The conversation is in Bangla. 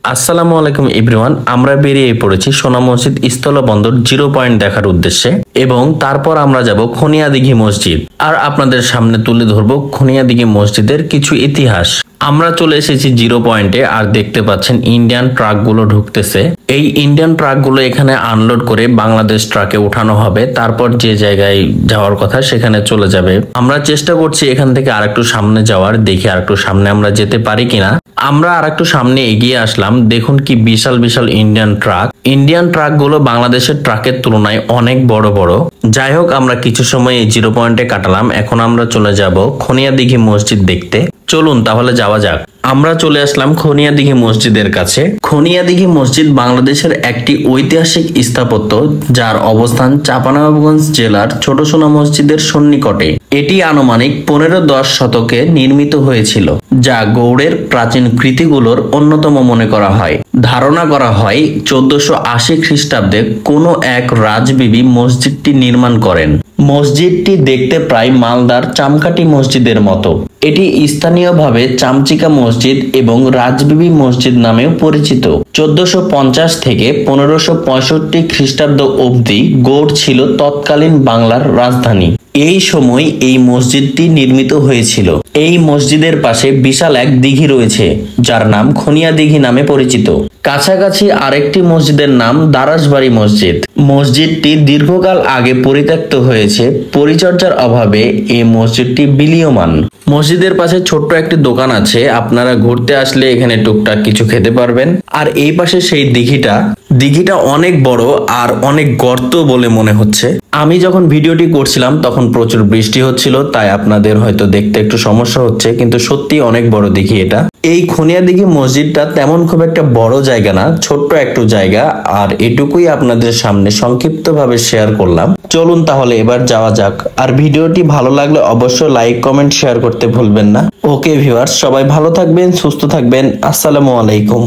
আসসালামু আলাইকুম এভরিওয়ান। আমরা বেরিয়ে পড়েছি সোনা মসজিদ স্থলবন্দর 0 পয়েন্ট দেখার উদ্দেশ্যে এবং তারপর আমরা যাব খনিয়াদিঘি মসজিদ আর আপনাদের সামনে তুলে ধরবো খনিয়াদিঘি মসজিদের কিছু ইতিহাস। আমরা চলে এসেছি 0 পয়েন্টে আর দেখতে পাচ্ছেন ইন্ডিয়ান ট্রাকগুলো ঢুকতেছে। এই ইন্ডিয়ান ট্রাকগুলো এখানে আনলোড করে বাংলাদেশ ট্রাকে উঠানো হবে, তারপর যে জায়গায় যাওয়ার কথা সেখানে চলে যাবে। আমরা চেষ্টা করছি এখান থেকে আরেকটু সামনে যাওয়ার, দেখি আরেকটু সামনে আমরা যেতে পারি কিনা। আমরা আরেকটু সামনে এগিয়ে আসলাম, দেখুন কি বিশাল বিশাল ইন্ডিয়ান ট্রাক। ইন্ডিয়ান ট্রাকগুলো বাংলাদেশের ট্রাকের তুলনায় অনেক বড় বড়। যাই হোক, আমরা কিছু সময় এই 0 পয়েন্টে কাটালাম। এখন আমরা চলে যাব খনিয়াদিঘি মসজিদ দেখতে। চলুন তাহলে যাওয়া যাক। আমরা চলে আসলাম খনিয়াদিঘি মসজিদের কাছে। খনিয়াদিঘি মসজিদ বাংলাদেশের একটি ঐতিহাসিক স্থাপত্য, যার অবস্থান চাঁপাইনবাবগঞ্জ জেলার ছোট সোনা মসজিদের সন্নিকটে। এটি আনুমানিক 15-10 শতকে নির্মিত হয়েছিল, যা গৌড়ের প্রাচীন কৃতিগুলোর অন্যতম মনে করা হয়। ধারণা করা হয় 1480 খ্রিস্টাব্দে কোনো এক রাজবিবি মসজিদটি নির্মাণ করেন। মসজিদটি দেখতে প্রায় মালদার চামকাঠি মসজিদের মতো। এটি স্থানীয়ভাবে চামচিকা মসজিদ এবং রাজবিবি মসজিদ নামেও পরিচিত। 1450 থেকে 1565 খ্রিস্টাব্দ অবধি গৌড় ছিল তৎকালীন বাংলার রাজধানী। এই সময় এই মসজিদটি নির্মিত হয়েছিল। এই মসজিদের পাশে বিশাল এক দিঘি রয়েছে, যার নাম খনিয়াদিঘি নামে পরিচিত। কাছাকাছি আরেকটি মসজিদের নাম দারাসবাড়ি মসজিদ। মসজিদটি দীর্ঘকাল আগে পরিত্যক্ত হয়েছে, পরিচর্যার অভাবে এই মসজিদটি বিলীয়মান। মসজিদের পাশে ছোট্ট একটি দোকান আছে, আপনারা ঘুরতে আসলে এখানে টুকটাক কিছু খেতে পারবেন। আর এই পাশে সেই দিঘিটা অনেক বড় আর অনেক গর্ত বলে মনে হচ্ছে। আমি যখন ভিডিওটি করছিলাম তখন প্রচুর বৃষ্টি হচ্ছিল, তাই আপনাদের হয়তো দেখতে একটু সমস্যা হচ্ছে, কিন্তু সত্যি অনেক বড় দিঘি এটা। এই খনিয়াদিঘি মসজিদটা তেমন খুব একটা বড় জায়গা না, ছোট্ট একটু জায়গা, আর এটুকুই আপনাদের সামনে সংক্ষিপ্তভাবে শেয়ার করলাম। চলুন তাহলে এবার যাওয়া যাক। আর ভিডিওটি ভালো লাগলে অবশ্যই লাইক, কমেন্ট, শেয়ার করতে ভুলবেন না। ওকে ভিউয়ার্স, সবাই ভালো থাকবেন, সুস্থ থাকবেন। আসসালামু আলাইকুম।